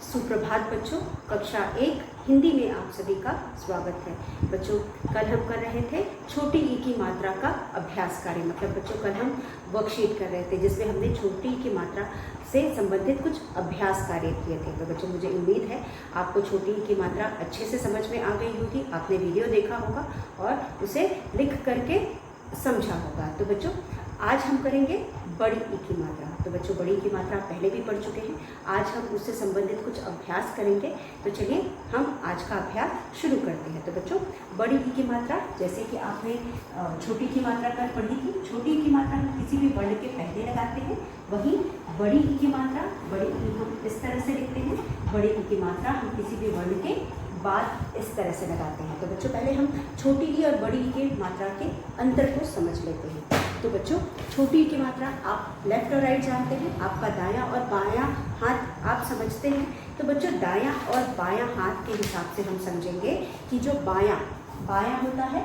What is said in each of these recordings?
सुप्रभात बच्चों, कक्षा 1 हिंदी में आप सभी का स्वागत है। बच्चों, कल हम कर रहे थे छोटी ई की मात्रा का अभ्यास कार्य। मतलब बच्चों, कल हम वर्कशीट कर रहे थे जिसमें हमने छोटी ई की मात्रा से संबंधित कुछ अभ्यास कार्य किए थे। तो बच्चों, मुझे उम्मीद है आपको छोटी ई की मात्रा अच्छे से समझ में आ गई होगी। आपने वीडियो देखा होगा और उसे लिख करके समझा होगा। तो बच्चों, आज हम करेंगे बड़ी ई की मात्रा। तो बच्चों, बड़ी ई की मात्रा पहले भी पढ़ चुके हैं। आज हम उससे संबंधित कुछ अभ्यास करेंगे। तो चलिए हम आज का अभ्यास शुरू करते हैं। तो बच्चों, बड़ी ई की मात्रा जैसे कि आपने छोटी की मात्रा कल पढ़ी थी। छोटी ई की मात्रा हम किसी भी वर्ण के पहले लगाते हैं, वहीं बड़ी ई की मात्रा, बड़ी ई हम इस तरह से लिखते हैं। बड़ी ई की मात्रा हम किसी भी वर्ण के बाद इस तरह से लगाते हैं। तो बच्चों, पहले हम छोटी ई और बड़ी ई की मात्रा के अंतर को समझ लेते हैं। तो बच्चों, छोटी ई की मात्रा आप लेफ्ट और राइट जानते हैं। आपका दायां और बायां हाथ आप समझते हैं। तो बच्चों, दायां और बायां हाथ के हिसाब से हम समझेंगे कि जो बायां होता है,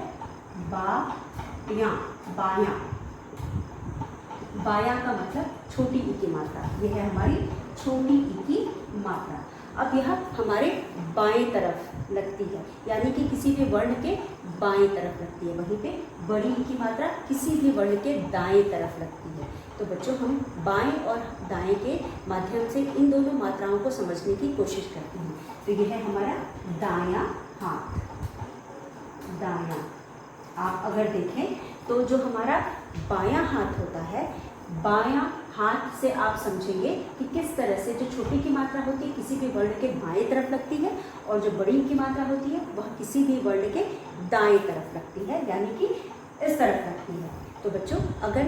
बायां का मतलब छोटी ई की मात्रा। यह है हमारी छोटी ई की मात्रा। अब यह हमारे बाएं तरफ लगती है, यानी कि किसी भी वर्ण के बाएं तरफ लगती है। वहीं पे बड़ी ई की मात्रा किसी भी वर्ण के दाएं तरफ लगती है। तो बच्चों, हम बाएं और दाएं के माध्यम से इन दोनों मात्राओं को समझने की कोशिश करते हैं। तो यह है हमारा दायां हाथ। दायां, आप अगर देखें तो जो हमारा बायां हाथ होता है, बायां हाथ से आप समझेंगे कि किस तरह से जो छोटी की मात्रा होती है किसी भी वर्ण के बाएं तरफ लगती है, और जो बड़ी की मात्रा होती है वह किसी भी वर्ण के दाएं तरफ लगती है, यानी कि इस तरफ लगती है। तो बच्चों, अगर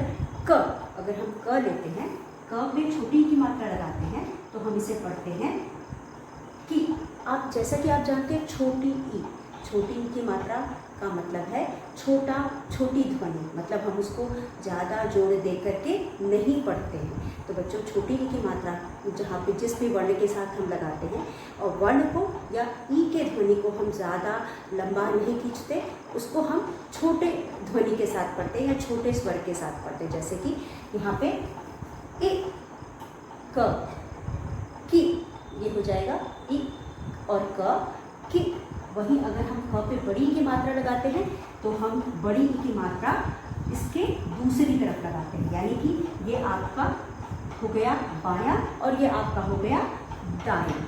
हम क लेते हैं, क में छोटी की मात्रा लगाते हैं तो हम इसे पढ़ते हैं कि आप जैसा कि आप जानते हैं छोटी ई की मात्रा का मतलब है छोटी ध्वनि। मतलब हम उसको ज़्यादा जोर दे करके नहीं पढ़ते हैं। तो बच्चों, छोटी ई की मात्रा जहाँ पे जिस भी वर्ण के साथ हम लगाते हैं और वर्ण को या ई के ध्वनि को हम ज़्यादा लंबा नहीं खींचते, उसको हम छोटे ध्वनि के साथ पढ़ते हैं या छोटे स्वर के साथ पढ़ते हैं। जैसे कि यहाँ पे इ, क, की, ये हो जाएगा इ और क, की। वहीं अगर हम क पे बड़ी की मात्रा लगाते हैं तो हम बड़ी ई की मात्रा इसके दूसरी तरफ लगाते हैं, यानी कि ये आपका हो गया बायां और ये आपका हो गया दायां।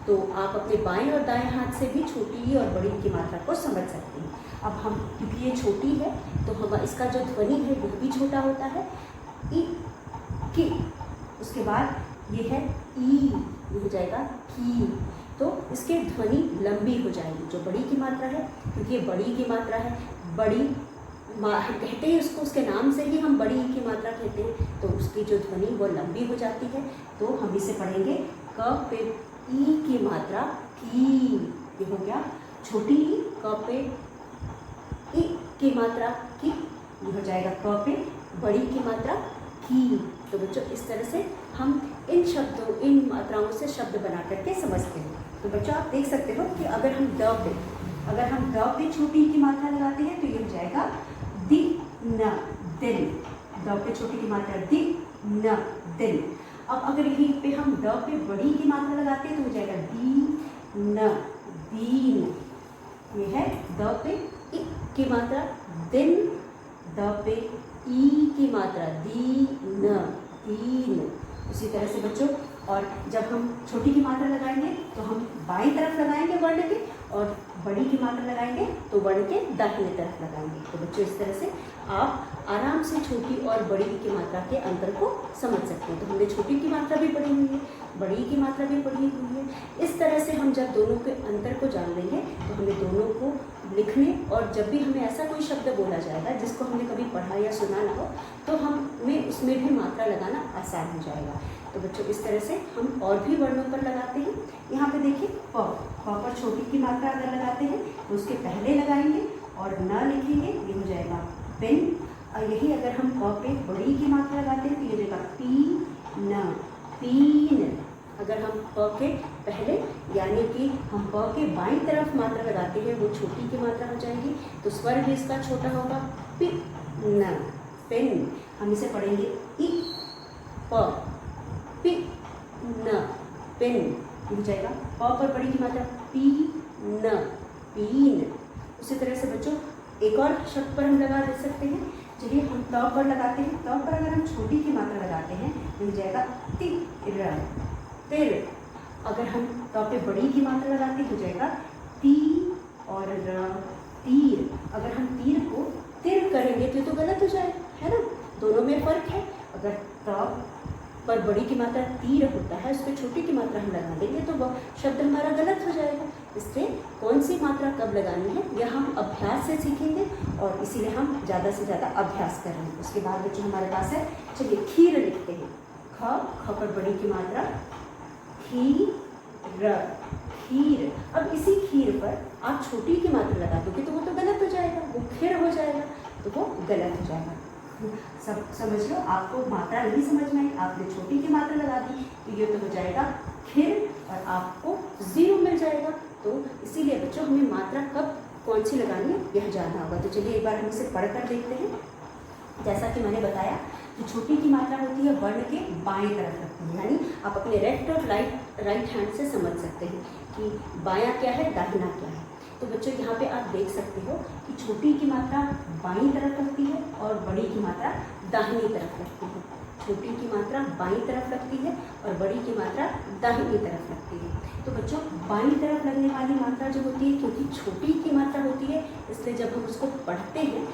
तो आप अपने बाएं और दाएं हाथ से भी छोटी ई और बड़ी ई की मात्रा को समझ सकते हैं। अब हम, क्योंकि ये छोटी है तो हम इसका जो ध्वनि है वह भी छोटा होता है, ई, की। उसके बाद ये है ई, ये हो जाएगा की। तो इसके ध्वनि लंबी हो जाएगी। जो बड़ी की मात्रा है, क्योंकि ये बड़ी की मात्रा है, बड़ी कहते हैं उसको, उसके नाम से ही हम बड़ी ई की मात्रा कहते हैं, तो उसकी जो ध्वनि वो लंबी हो जाती है। तो हम इसे पढ़ेंगे क पे ई की मात्रा की। ये हो गया छोटी ई, क पे ई की मात्रा की, ये हो जाएगा क पे बड़ी की मात्रा की। तो बच्चों, इस तरह से हम इन मात्राओं से शब्द बना करके समझते हैं। तो बच्चों, आप देख सकते हो कि अगर हम द पे छोटी की मात्रा लगाते हैं तो ये हो जाएगा दि न दिन। द पे छोटी की मात्रा दि न दिन। अब अगर यहीं पे हम द पे बड़ी की मात्रा लगाते हैं तो हो जाएगा दी न दीन। ये है द पे इ की मात्रा दिन, द पे ई की मात्रा दी न दीन। उसी तरह से बच्चों, और जब हम छोटी की मात्रा लगाएंगे तो हम बाईं तरफ लगाएंगे वर्ण के, और बड़ी की मात्रा लगाएंगे तो वर्ण के दाहिने तरफ लगाएंगे। तो बच्चों, इस तरह से आप आराम से छोटी और बड़ी की मात्रा के अंतर को समझ सकते हैं। तो हमने छोटी की मात्रा भी पढ़ी हुई है, बड़ी की मात्रा भी पढ़ी हुई है। इस तरह से हम जब दोनों के अंतर को जान लेंगे तो हमें दोनों को लिखने, और जब भी हमें ऐसा कोई शब्द बोला जाएगा जिसको हमने कभी पढ़ा या सुना ना हो, तो हमें उसमें भी मात्रा लगाना आसान हो जाएगा। तो बच्चों, इस तरह से हम और भी वर्णों पर लगाते हैं। यहाँ पे देखिए, प पर छोटी की मात्रा अगर लगाते हैं तो उसके पहले लगाएंगे और न लिखेंगे, ये हो जाएगा पेन। और यही अगर हम प पे बड़ी की मात्रा लगाते हैं तो ये हो जाएगा पी न, पीन। अगर हम प के पहले, यानी कि हम प के बाईं तरफ मात्रा लगाते हैं, वो छोटी की मात्रा हो जाएगी, तो स्वर भी इसका छोटा होगा, पि न, पेन। हम इसे पढ़ेंगे इ प पि न पेन। ये हो जाएगा प पर बड़ी की मात्रा पी न, पीन। उसी तरह से बच्चों एक और शब्द पर हम लगा दे सकते हैं। चलिए हम त पर लगाते हैं। त पर अगर हम छोटी की मात्रा लगाते हैं तो हो जाएगा तिर, तिर। अगर हम त पे बड़ी की मात्रा लगाते हो जाएगा ती और र, तीर। अगर हम तीर को तिर करेंगे तो गलत हो जाएगा, है ना, दोनों में फर्क है। अगर त पर बड़ी की मात्रा तीर होता है, उस पर छोटी की मात्रा हम लगा देंगे तो वह शब्द हमारा गलत हो जाएगा। इसलिए कौन सी मात्रा कब लगानी है यह हम अभ्यास से सीखेंगे और इसीलिए हम ज़्यादा से ज़्यादा अभ्यास कर रहे हैं। उसके बाद बच्चों हमारे पास है, चलिए खीर लिखते हैं। ख पर बड़ी की मात्रा खीर, खीर। अब इसी खीर पर आप छोटी की मात्रा लगा दोगे तो वो तो गलत हो जाएगा, वो खीर हो जाएगा, तो वो गलत हो जाएगा। सब समझ लो, आपको मात्रा नहीं समझ में आई, आपने छोटी की मात्रा लगा दी तो ये तो हो जाएगा खिर और आपको 0 मिल जाएगा। तो इसीलिए बच्चों हमें मात्रा कब कौन सी लगानी है यह जानना होगा। तो चलिए एक बार हम इसे पढ़कर देखते हैं। जैसा कि मैंने बताया कि छोटी की मात्रा होती है वर्ण के बाएं तरफ रखती है, यानी आप अपने लेफ्ट और राइट हैंड से समझ सकते हैं कि बायां क्या है, दाहिना क्या है। तो बच्चों यहाँ पे आप देख सकते हो कि छोटी की मात्रा बाईं तरफ लगती है और बड़ी की मात्रा दाहिनी तरफ लगती है। छोटी की मात्रा बाईं तरफ लगती है और बड़ी की मात्रा दाहिनी तरफ लगती है। तो बच्चों बाईं तरफ लगने वाली मात्रा जो होती है, क्योंकि छोटी की मात्रा होती है इसलिए जब हम उसको पढ़ते हैं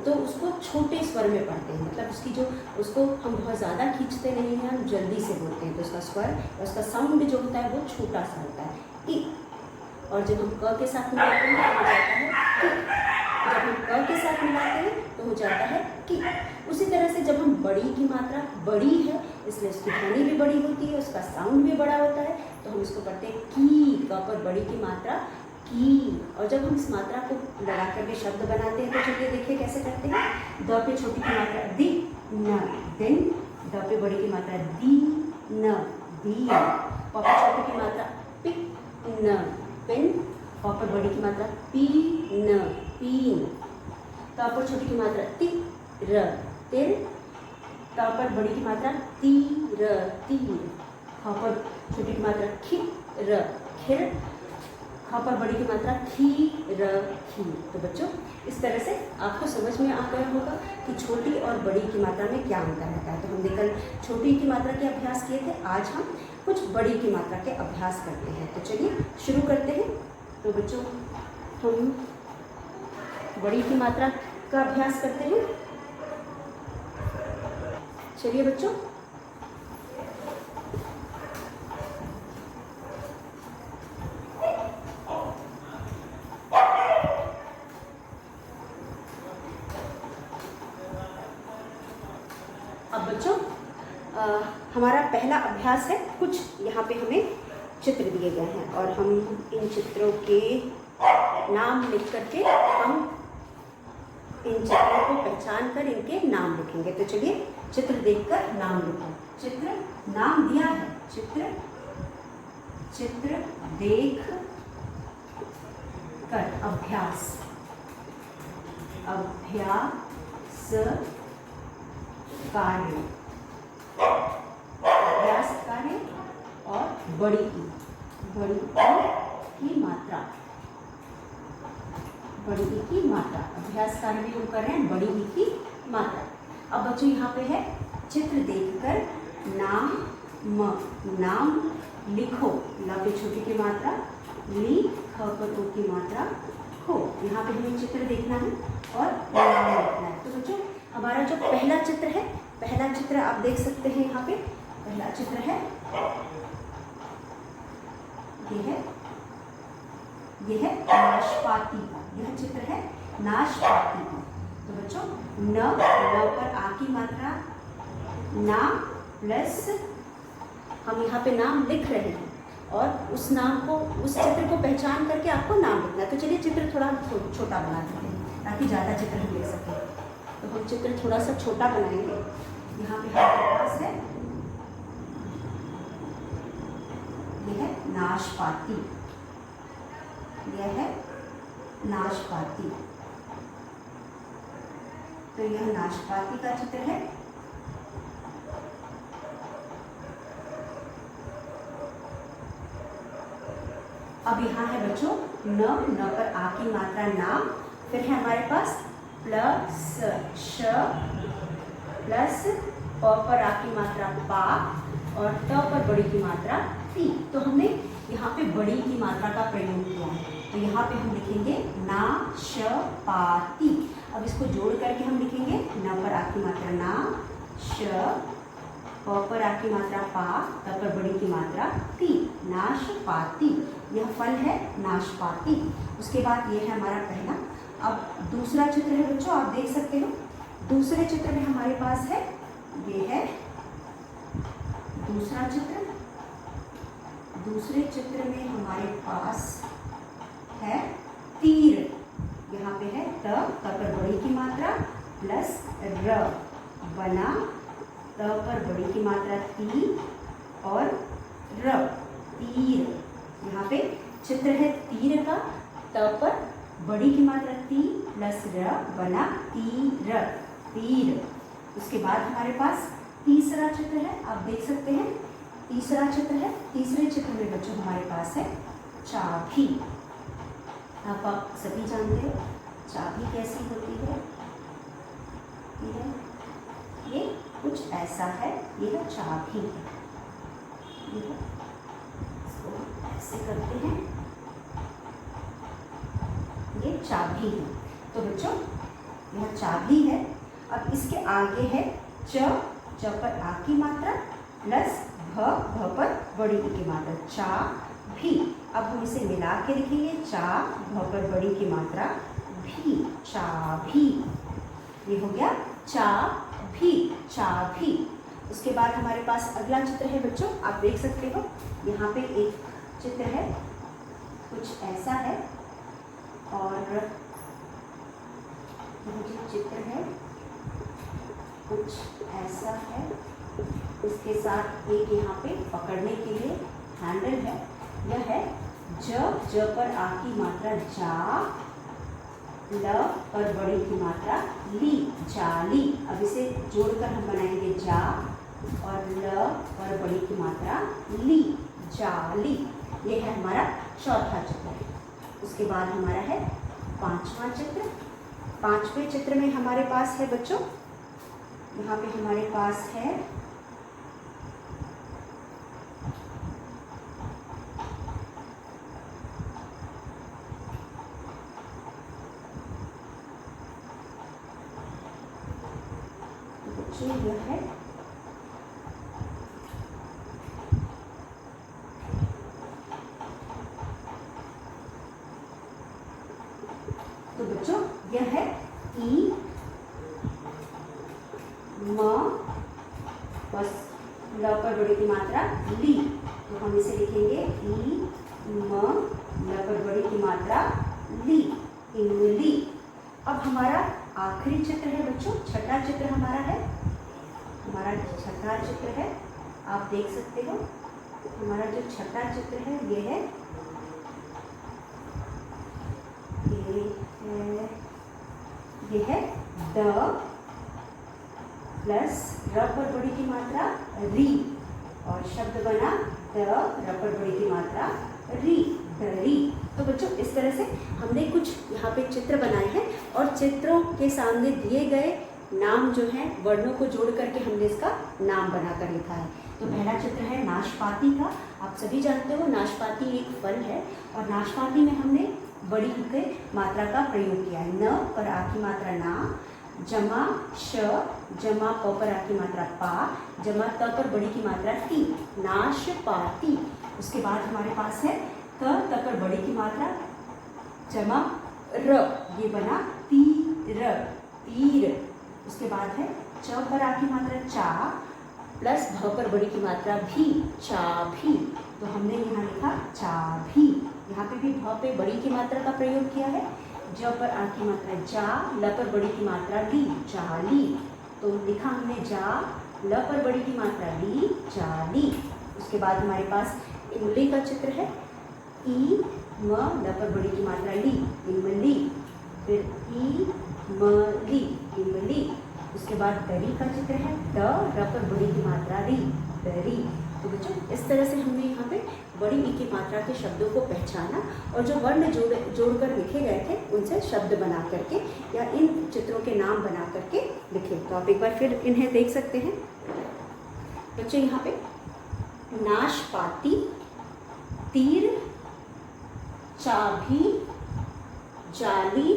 तो उसको छोटे स्वर में पढ़ते हैं, मतलब उसको हम बहुत ज़्यादा खींचते नहीं हैं, हम जल्दी से बोलते हैं। तो उसका स्वर, उसका साउंड जो होता है वो छोटा सा होता है, इ। और जब हम क के साथ मिलाते हैं तो हो जाता है कि, जब हम क के साथ मिलाते हैं तो हो जाता है कि। उसी तरह से जब हम बड़ी की मात्रा, बड़ी है इसलिए उसकी ध्वनि भी बड़ी होती है, उसका साउंड भी बड़ा होता है, तो हम इसको पढ़ते हैं की। क पर बड़ी की मात्रा की। और जब हम इस मात्रा को लगा करके शब्द बनाते हैं तो चलिए देखिए कैसे करते हैं। द पे छोटी की मात्रा दि न, दिन। द पे बड़ी की मात्रा दी न, दी। प पे छोटी की मात्रा पिक न, पिन। प पर बड़ी की मात्रा पी न, पीन। त पर छोटी की मात्रा ति र, तिर। त पर बड़ी की मात्रा ती र, तीर। ख पर छोटी की मात्रा खि र, खिर। ख पर बड़ी की मात्रा खी र, खीर। तो बच्चों इस तरह से आपको समझ में आ गया होगा कि छोटी और बड़ी की मात्रा में क्या अंतर रहता है। तो हमने कल छोटी की मात्रा के अभ्यास किए थे, आज हम कुछ बड़ी की मात्रा के अभ्यास करते हैं। तो चलिए शुरू करते हैं। तो बच्चों हम बड़ी की मात्रा का अभ्यास करते हैं। चलिए बच्चों, अब बच्चों हमारा पहला अभ्यास है, कुछ यहाँ पे हमें चित्र दिए गए हैं और हम इन चित्रों के नाम लिख करके हम इन चित्रों को पहचान कर इनके नाम लिखेंगे। तो चलिए चित्र देखकर नाम लिखो। चित्र नाम दिया है, चित्र देख कर अभ्यास, अभ्यास कार्य, अभ्यास कार्य और बड़ी की मात्रा, बड़ी ई की मात्रा। अभ्यास कार्य में हम कर रहे हैं बड़ी ई की मात्रा। अब बच्चों यहाँ पे है चित्र देखकर नाम लिखो। ला पे छोटी की मात्रा ली, ख पर ओ की मात्रा हो। यहाँ पे हमें चित्र देखना है और नाम लिखना है। तो बच्चों हमारा जो पहला चित्र है, पहला चित्र आप देख सकते हैं यहाँ पे। पहला चित्र है, ये है नाशपाती का। यह चित्र है नाशपाती का। तो बच्चों न पर आ की मात्रा ना प्लस हम यहाँ पे नाम लिख रहे हैं और उस नाम को, उस चित्र को पहचान करके आपको नाम लिखना है। तो चलिए चित्र थोड़ा छोटा बना देते हैं ताकि ज़्यादा चित्र हम लिख सकें। तो हम चित्र थोड़ा सा छोटा बनाएंगे। यहाँ पे हमारे पास है, यह है नाशपाती, यह है नाशपाती। तो यह नाशपाती का चित्र है। अब यहाँ है बच्चों न पर आ की मात्रा ना, फिर है हमारे पास प्लस श प्लस प पर आ की मात्रा पा और त पर बड़ी की मात्रा ती। तो हमने यहाँ पे बड़ी की मात्रा का प्रयोग किया है, तो यहाँ पे हम लिखेंगे ना श पा ती। अब इसको जोड़ करके हम लिखेंगे न पर आ की मात्रा ना, श प पर आ की मात्रा पा, त पर बड़ी की मात्रा ती, नाशपाती। यह फल है नाशपाती। उसके बाद ये है हमारा पहला। अब दूसरा चित्र है बच्चों, आप देख सकते हो। दूसरे चित्र में हमारे पास है, ये है दूसरा चित्र। दूसरे चित्र में हमारे पास है तीर। यहाँ पे है त पर बड़ी की मात्रा प्लस र बना त पर बड़ी की मात्रा ती और र, तीर। यहाँ पे चित्र है तीर का, त पर बड़ी की मात्रा ती प्लस र बना तीर, तीर। उसके बाद हमारे पास तीसरा चित्र है, आप देख सकते हैं। तीसरा चित्र है, तीसरे चित्र में बच्चों हमारे पास है चाबी। आप सभी जानते हो चाबी कैसी होती है। ये कुछ ऐसा है, ये है चाबी। इसको ऐसे करते हैं, ये चाबी है। तो बच्चों यह चाबी है। अब इसके आगे है च पर आ की मात्रा प्लस भ पर बड़ी ई की मात्रा, चा भी। अब हम इसे मिला के लिखेंगे, चा भ पर बड़ी की मात्रा भी, चाभी। ये हो गया चाभी, चाभी। उसके बाद हमारे पास अगला चित्र है बच्चों, आप देख सकते हो। यहाँ पे एक चित्र है, कुछ ऐसा है, और यह जो चित्र है कुछ ऐसा है। इसके साथ एक यहाँ पे पकड़ने के लिए हैंडल है। यह है ज पर आ की मात्रा जा, ल पर बड़ी की मात्रा ली, जाली। अब इसे जोड़कर हम बनाएंगे जा और ल पर बड़ी की मात्रा ली, जाली। ये है हमारा चौथा चित्र। उसके बाद हमारा है पांचवा चित्र। पांचवें चित्र में हमारे पास है बच्चों, यहाँ पे हमारे पास है बच्चों, यह है तो बच्चों यह है ई म बस ल पर बड़ी की मात्रा ली। तो हम इसे लिखेंगे ई म ल पर बड़ी की मात्रा ली, इमली। अब हमारा आखिरी चित्र है बच्चों, छठा चित्र हमारा है। हमारा छठा चित्र है, आप देख सकते हो। हमारा जो छठा चित्र है ये है द प्लस र पर बड़ी की मात्रा री, और शब्द बना द र पर बड़ी की मात्रा री, दरी। तो बच्चों इस तरह से हमने कुछ यहाँ पे चित्र बनाए हैं, और चित्रों के सामने दिए गए नाम जो है वर्णों को जोड़ करके हमने इसका नाम बनाकर लिखा है। तो पहला चित्र है नाशपाती का। आप सभी जानते हो नाशपाती एक फल है, और नाशपाती में हमने बड़ी के मात्रा का प्रयोग किया है। न पर आ की मात्रा ना, जमा श, जमा प पर आ की मात्रा पा, जमा त पर बड़ी की मात्रा ती, नाशपाती। उसके बाद हमारे पास है त पर बड़ी की मात्रा जमा र, ये बना तीर, तीर। उसके बाद है च पर आ की मात्रा चा प्लस भ पर बड़ी की मात्रा भी, चाभी। तो हमने यहाँ लिखा चाभी। यहाँ पे भी भ पे बड़ी की मात्रा का प्रयोग किया है। ज पर आ की मात्रा जा, ल पर बड़ी की मात्रा ली, जाली। तो लिखा हमने जा, ल पर बड़ी की मात्रा ली, जाली। उसके बाद हमारे पास इमली का चित्र है। ई म ल पर बड़ी की मात्रा ली, इमली। फिर ई म ली, इमली। उसके बाद दरी का चित्र है। द र पर बड़ी की मात्रा री, दरी। तो बच्चों इस तरह से हमने यहाँ पे बड़ी ई की मात्रा के शब्दों को पहचाना और जो वर्ण जोड़कर लिखे गए थे उनसे शब्द बना करके या इन चित्रों के नाम बना करके लिखे। तो आप एक बार फिर इन्हें देख सकते हैं बच्चों। यहाँ पे नाशपाती, तीर, चाबी, जाली,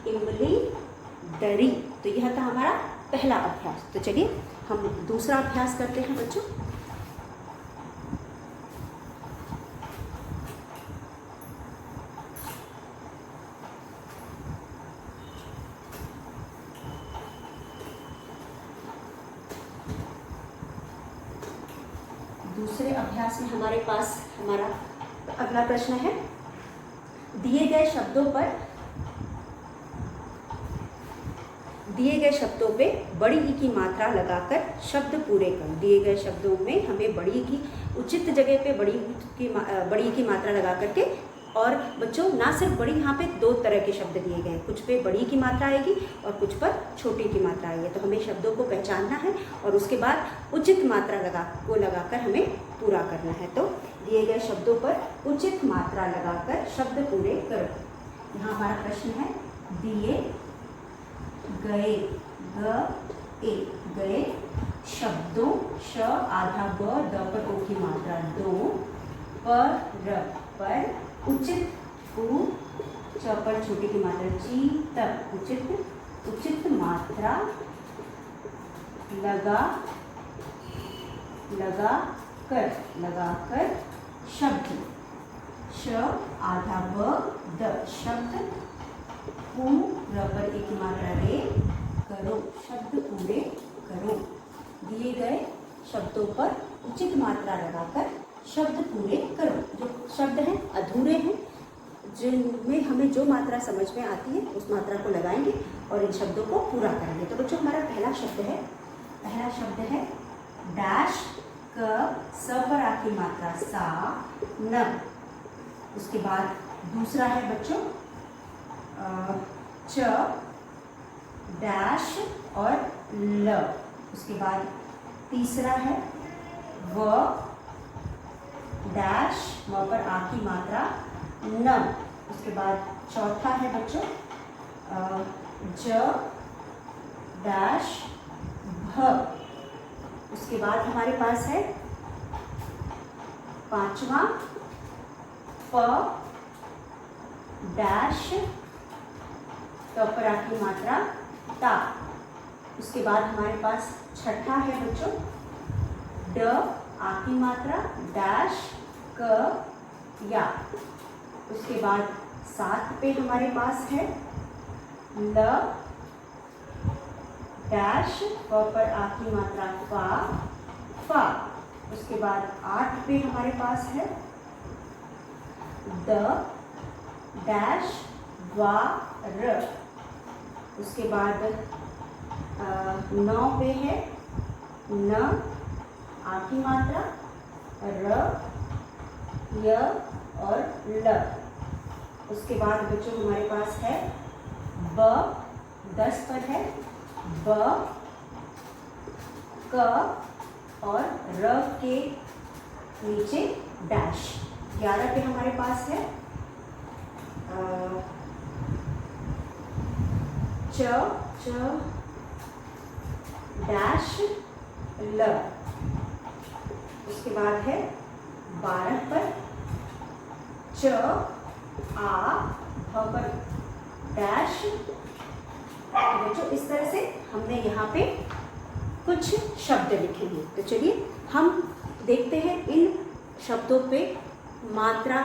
इमली, दरी। तो यह था हमारा पहला अभ्यास। तो चलिए हम दूसरा अभ्यास करते हैं बच्चों। दूसरे अभ्यास में हमारे पास हमारा अगला प्रश्न है, दिए गए शब्दों पे बड़ी ई की मात्रा लगाकर शब्द पूरे कर। दिए गए शब्दों में हमें बड़ी ई की उचित जगह पे बड़ी ई की मात्रा लगा करके, और बच्चों ना सिर्फ बड़ी, यहाँ पे दो तरह के शब्द दिए गए हैं, कुछ पे बड़ी की मात्रा आएगी और कुछ पर छोटी की मात्रा आएगी। तो हमें शब्दों को पहचानना है और उसके बाद उचित मात्रा लगाकर हमें पूरा करना है। तो दिए गए शब्दों पर उचित मात्रा लगाकर शब्द पूरे करो। यहाँ हमारा प्रश्न है, दिए गए गए शब्दों, श आधा ब, द पर ओ की मात्रा दो, पर उचित उ, च पर छोटी की मात्रा ची, तब उचित मात्रा लगाकर शब्द, श आधा ब, द शब्द, पू र पर एक मात्रा रे, करो शब्द पूरे करो। दिए गए शब्दों पर उचित मात्रा लगाकर शब्द पूरे करो। जो शब्द हैं अधूरे हैं, जिनमें हमें जो मात्रा समझ में आती है उस मात्रा को लगाएंगे और इन शब्दों को पूरा करेंगे। तो बच्चों हमारा पहला शब्द है डैश, क, स पर आ की मात्रा सा, न। उसके बाद दूसरा है बच्चों च, डैश और ल। उसके बाद तीसरा है व, डैश, व पर आ की मात्रा न। उसके बाद चौथा है बच्चों ज, डैश, भ। उसके बाद हमारे पास है पांचवा प, डैश, त पर आ की मात्रा ता। उसके बाद हमारे पास छठा है बच्चों ड, आ की मात्रा, डैश, क, या। उसके बाद 7 पे हमारे पास है ल, डैश, व पर आ की मात्रा फा। उसके बाद 8 पे हमारे पास है द, डैश, वा, र। उसके बाद 9 पे है न, आ की मात्रा, र, य और ल। उसके बाद बच्चों हमारे पास है ब, 10 पर है ब, क और र के नीचे डैश। 11 पे हमारे पास है च, डैश, ल। उसके बाद है 12 पर च, आ, भ पर डैश। तो बच्चों इस तरह से हमने यहाँ पे कुछ शब्द लिखे हैं। तो चलिए हम देखते हैं इन शब्दों पे मात्रा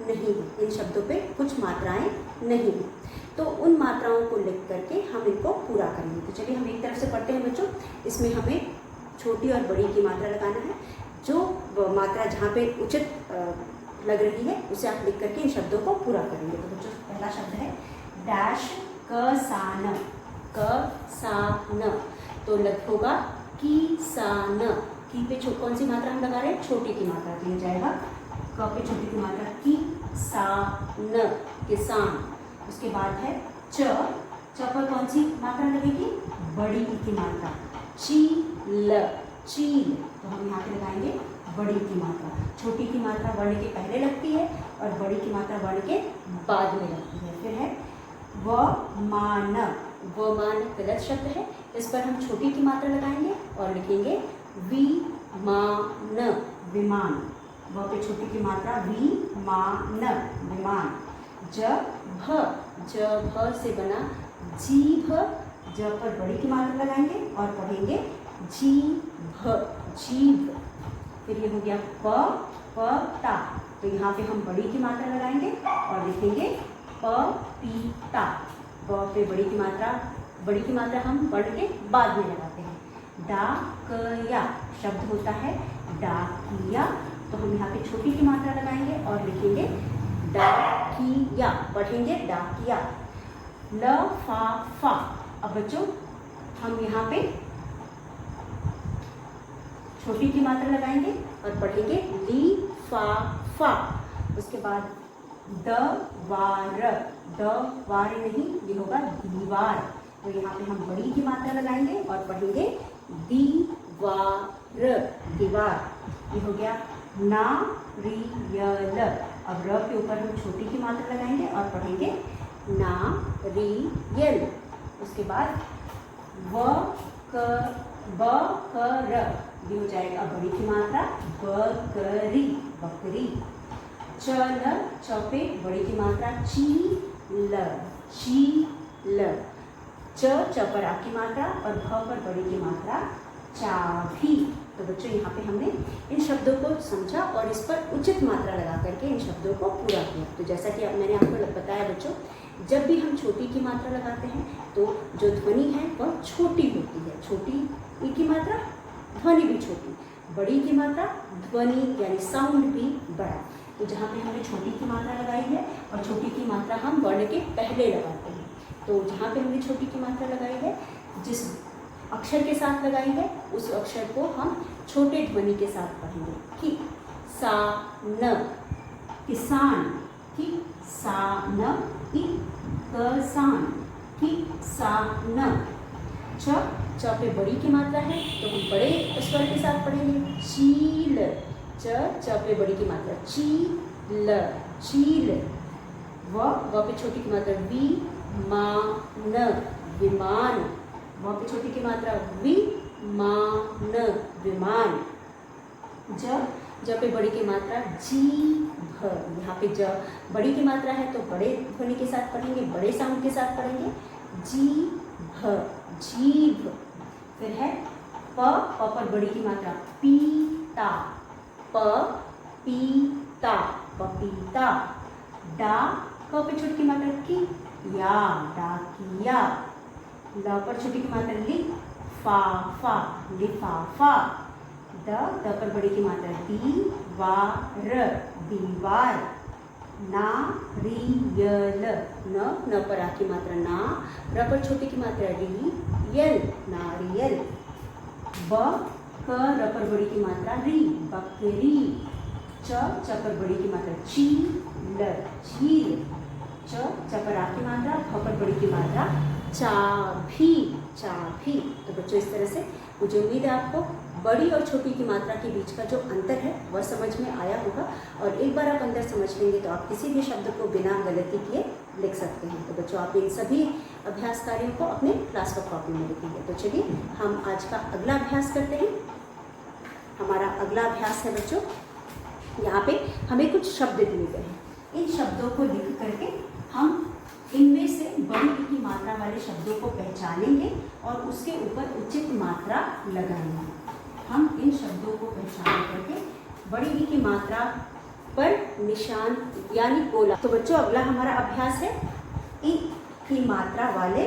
नहीं है, इन शब्दों पे कुछ मात्राएं नहीं हैं, तो उन मात्राओं को लिख करके हम इनको पूरा करेंगे। तो चलिए हम एक तरफ से पढ़ते हैं बच्चों। इसमें हमें छोटी और बड़ी की मात्रा लगाना है। जो मात्रा जहाँ पे उचित लग रही है उसे आप लिख करके इन शब्दों को पूरा करेंगे। तो बच्चों पहला शब्द है डैश, क, सा, न, क, सा, न। तो लग होगा की, सा, न। की पे कौन सी मात्रा हम लगा रहे हैं? छोटी की मात्रा। तो ये जाएगा क पे छोटी की मात्रा की, सा, न, किसान। उसके बाद है च, च पर कौन सी मात्रा लगेगी? बड़ी ई की मात्रा, ची, ल, चील। तो हम यहाँ पे लगाएंगे बड़ी की मात्रा। छोटी की मात्रा वर्ण के पहले लगती है और बड़ी की मात्रा वर्ण के बाद में लगती है। फिर है व मान। व मान गलत शब्द है, इस पर हम छोटी की मात्रा लगाएंगे और लिखेंगे विमान, विमान। व पे छोटी की मात्रा विमान, विमान। ज भ से बना जीभ। ज पर बड़ी की मात्रा लगाएंगे और पढ़ेंगे जीभ, जीभ। फिर ये हो गया प ता। तो यहाँ पे हम बड़ी की मात्रा लगाएंगे और लिखेंगे पपीता। प पे बड़ी की मात्रा हम वर्ण के बाद में लगाते हैं। डाकया शब्द होता है डाकिया। तो हम यहाँ पे छोटी की मात्रा लगाएंगे और लिखेंगे डाकिया, पढ़ेंगे डाकिया। लफाफा। अब बच्चों हम यहाँ पे छोटी की मात्रा लगाएंगे और पढ़ेंगे लिफाफा। उसके बाद दवार। दवार नहीं, ये होगा दीवार। तो यहाँ पे हम बड़ी की मात्रा लगाएंगे और पढ़ेंगे दीवार, दीवार। ये हो गया नारियल। अब र के ऊपर हम छोटी की मात्रा लगाएंगे और पढ़ेंगे नारियल। उसके बाद बकर, ये हो जाएगा बड़ी की मात्रा बकरी, बकरी। चल, च पे बड़ी की मात्रा चील, चील। च पर आ की मात्रा और भ पर बड़ी की मात्रा चाभी। तो बच्चों यहाँ पे हमने इन शब्दों को समझा और इस पर उचित मात्रा लगा करके इन शब्दों को पूरा किया। तो जैसा कि अब मैंने आपको बताया बच्चों, जब भी हम छोटी की मात्रा लगाते हैं तो जो ध्वनि है वह छोटी होती है। छोटी ई की मात्रा, ध्वनि भी छोटी। बड़ी की मात्रा, ध्वनि यानी साउंड भी बड़ा। तो जहाँ पे हमने छोटी की मात्रा लगाई है और छोटी की मात्रा हम वर्ण के पहले लगाते हैं, तो जहाँ पे हमने छोटी की मात्रा लगाई है, जिस अक्षर के साथ लगाई है उस अक्षर को हम छोटे ध्वनि के साथ पढ़ेंगे। कि सा न, किसान। कि सा न, कि कसान। कि सा न। च पे बड़ी की मात्रा है तो हम बड़े स्वर के साथ पढ़ेंगे चील। च पे बड़ी की मात्रा चील, चील। व पे छोटी की मात्रा विमान, विमान। व पे छोटी की मात्रा विमान, विमान। ज पे बड़ी की मात्रा जीभ। यहाँ पे ज बड़ी की मात्रा है तो बड़े ध्वनि के साथ पढ़ेंगे, बड़े साउंड के साथ पढ़ेंगे जीभ, जीभ। फिर है प पर बड़ी की मात्रा पीता, प पीता, पपीता। डा पे छोटी की मात्रा की या, डाकिया। ल पर छोटी की मात्रा लिफाफा, लिफाफा। द पर बड़ी की मात्रा दीवार, दीवार। नारियल। न पर आ की मात्रा ना, र पर छोटी की मात्रा रियल, नारियल। र पर बड़ी की मात्रा री, बकरी। च पर बड़ी की मात्रा चील, चील। च पर आ की मात्रा, भ पर बड़ी की मात्रा चाभी, चाभी। तो बच्चों इस तरह से मुझे उम्मीद है आपको बड़ी और छोटी की मात्रा के बीच का जो अंतर है वह समझ में आया होगा। और एक बार आप अंतर समझ लेंगे तो आप किसी भी शब्द को बिना गलती किए लिख सकते हैं। तो बच्चों आप इन सभी अभ्यास कार्यों को अपने क्लास वर्क कॉपी में लिखेंगे। तो चलिए हम आज का अगला अभ्यास करते हैं। हमारा अगला अभ्यास है बच्चों, यहाँ पे हमें कुछ शब्द दिए गए हैं। इन शब्दों को लिख करके हम इनमें से बड़ी ई की मात्रा वाले शब्दों को पहचानेंगे और उसके ऊपर उचित मात्रा लगाएंगे। हम इन शब्दों को पहचान करके बड़ी ई की मात्रा पर निशान यानी गोला। तो बच्चों अगला हमारा अभ्यास है ई की मात्रा वाले,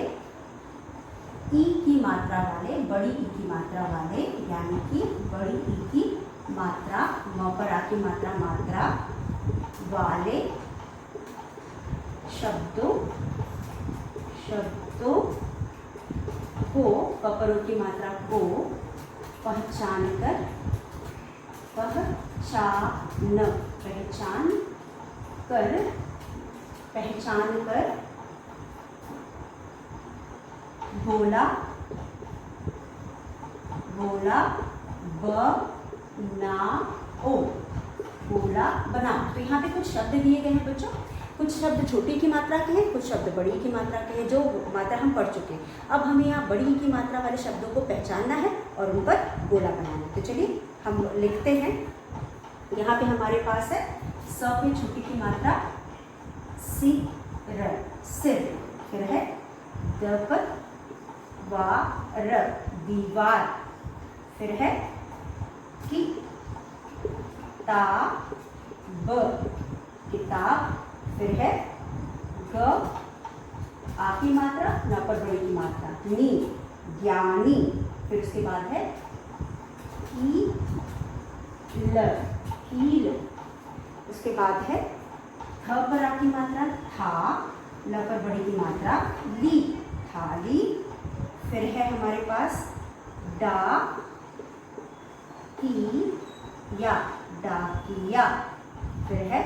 ई की मात्रा वाले, बड़ी ई की मात्रा वाले यानी कि बड़ी ई की मात्रा, म पर आ की मात्रा मात्रा वाले शब्दों को, कपरों की मात्रा को पहचान कर, पहचान कर बोला बनाओ, गोला बनाओ। तो यहाँ पे कुछ शब्द दिए गए हैं बच्चों, कुछ शब्द छोटी की मात्रा के हैं, कुछ शब्द बड़ी की मात्रा के हैं, जो मात्रा हम पढ़ चुके हैं। अब हमें यहाँ बड़ी की मात्रा वाले शब्दों को पहचानना है और उन पर गोला बनाना है। तो चलिए हम लिखते हैं। यहाँ पे हमारे पास है स पे छोटी की मात्रा सिर, फिर है द पर दीवार, फिर है किताब, फिर है ग आ की मात्रा, न पर बड़ी की मात्रा, नी ज्ञानी, फिर उसके बाद है कील, उसके बाद है थ पर आ की मात्रा था, ल पर बड़ी की मात्रा ली, थाली, फिर है हमारे पास डाकिया, फिर है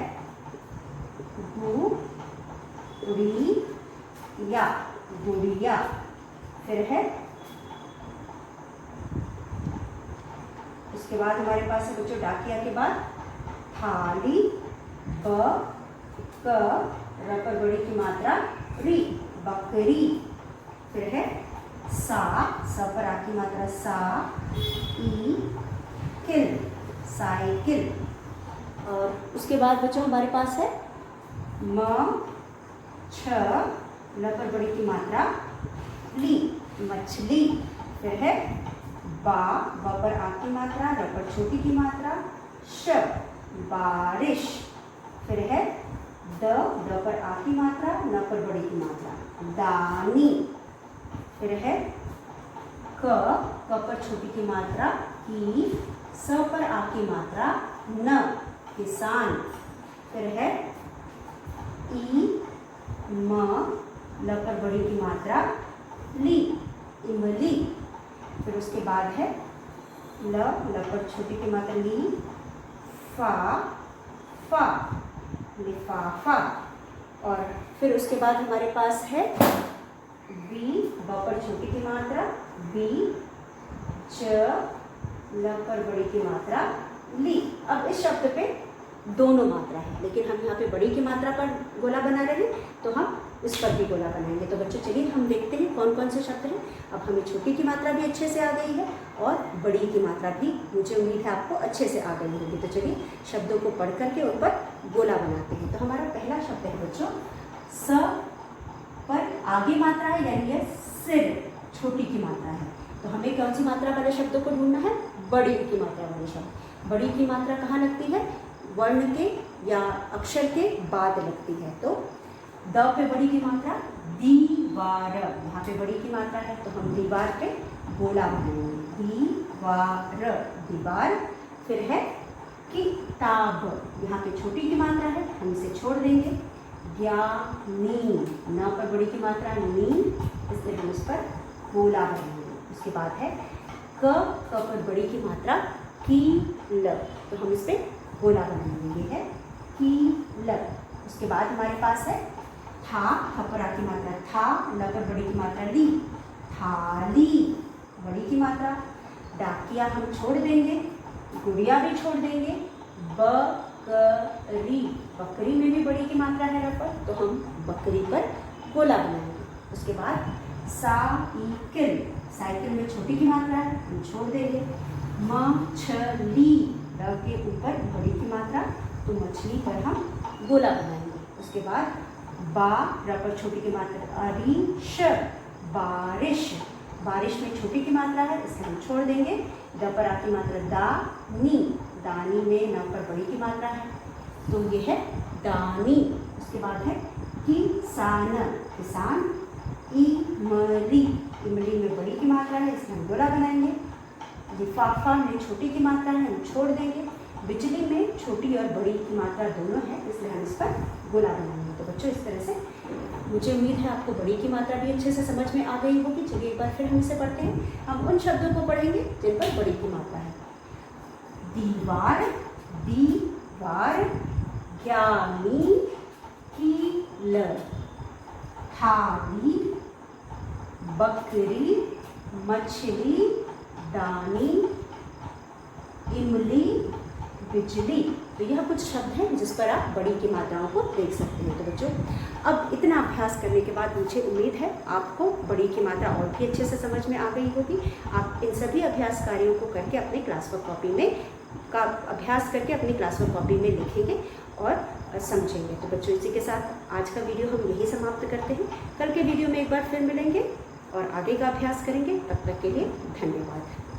गुड़िया, फिर है उसके बाद हमारे पास है बच्चों डाकिया के बाद थाली, र पर बड़ी की मात्रा री, बकरी, फिर है स पर आ की मात्रा साइकिल, और उसके बाद बच्चों हमारे पास है ल पर बड़ी की मात्रा ली, मछली, फिर है ब पर आ की मात्रा, र पर छोटी की मात्रा बारिश, फिर है द पर आ की मात्रा, न पर बड़ी की मात्रा दानी, फिर है क पर छोटी की मात्रा की, स पर आ की मात्रा न, किसान, फिर है ल पर बड़ी की मात्रा ली, इमली, फिर उसके बाद है ल पर छोटी की मात्रा ली, लिफाफा, और फिर उसके बाद हमारे पास है ब पर छोटी की मात्रा ल पर बड़ी की मात्रा ली। अब इस शब्द पे दोनों मात्रा है, लेकिन हम यहाँ पे बड़ी की मात्रा पर गोला बना रहे हैं, तो हम इस पर भी गोला बनाएंगे। तो बच्चों चलिए हम देखते हैं कौन कौन से शब्द हैं। अब हमें छोटी की मात्रा भी अच्छे से आ गई है और बड़ी की मात्रा भी मुझे उम्मीद है आपको अच्छे से आ गई होगी। तो चलिए शब्दों को पढ़ करके उन पर गोला बनाते हैं। तो हमारा पहला शब्द है बच्चों स पर आगे मात्रा है, यानी यह सिर छोटी की मात्रा है। तो हमें कौन सी मात्रा वाले शब्दों को ढूंढना है? बड़ी की मात्रा वाले शब्द। बड़ी की मात्रा कहाँ लगती है? वर्ण के या अक्षर के बाद लगती है। तो द पे बड़ी की मात्रा दीवार, यहाँ पे बड़ी की मात्रा है तो हम दीवार पे गोला बनाएंगे, दीवार। फिर है किताब, यहाँ पे छोटी की मात्रा है, हम इसे छोड़ देंगे। ज्ञानी, न पर बड़ी की मात्रा नी, इसलिए हम इस पर गोला बनाएंगे। उसके बाद है क पर बड़ी की मात्रा कील, तो हम इस पर गोला बनाएंगे। ये है कील। उसके बाद हमारे पास है था, पर आ की मात्रा था, ल पर बड़ी की मात्रा ली, थाली, बड़ी की मात्रा। डाकिया हम छोड़ देंगे, गुड़िया भी छोड़ देंगे। बकरी, बकरी में भी बड़ी की मात्रा है र पर, तो हम बकरी पर गोला बनाएंगे। उसके बाद साइकिल, साइकिल में छोटी की मात्रा है, हम छोड़ देंगे। मछली, र के ऊपर बड़ी की मात्रा, तो मछली पर हम गोला बनाएंगे। उसके बाद र पर छोटी की मात्रा अरिश, बारिश, बारिश में छोटी की मात्रा है, इसे हम छोड़ देंगे। द पर आ की मात्रा दानी, दानी में न पर बड़ी की मात्रा है, तो ये है दानी। उसके बाद है किसान, किसान। इमली, इमली में बड़ी की मात्रा है, इसमें हम गोला बनाएंगे। लिफाफा में छोटी की मात्रा है, हम छोड़ देंगे। बिजली में छोटी और बड़ी की मात्रा दोनों है, इसलिए हम इस पर गोला बनाएंगे। तो बच्चों इस तरह से मुझे उम्मीद है आपको बड़ी की मात्रा भी अच्छे से समझ में आ गई होगी। चलिए एक बार फिर हम इसे पढ़ते हैं। हम उन शब्दों को पढ़ेंगे जिन पर बड़ी की मात्रा है। दीवार, दीवार। ज्ञानी, कील। थाली, बकरी, मछली, दानी, इमली, बिजली। तो यह कुछ शब्द हैं जिस पर आप बड़ी की मात्राओं को देख सकते हैं। तो बच्चों, अब इतना अभ्यास करने के बाद मुझे उम्मीद है आपको बड़ी की मात्रा और भी अच्छे से समझ में आ गई होगी। आप इन सभी अभ्यास कार्यों को करके अपने क्लास वर्क कॉपी में अभ्यास करके अपनी क्लास वर्क कॉपी में लिखेंगे और समझेंगे। तो बच्चों, इसी के साथ आज का वीडियो हम यही समाप्त करते हैं। कल के वीडियो में एक बार फिर मिलेंगे और आगे का अभ्यास करेंगे। तब तक के लिए धन्यवाद।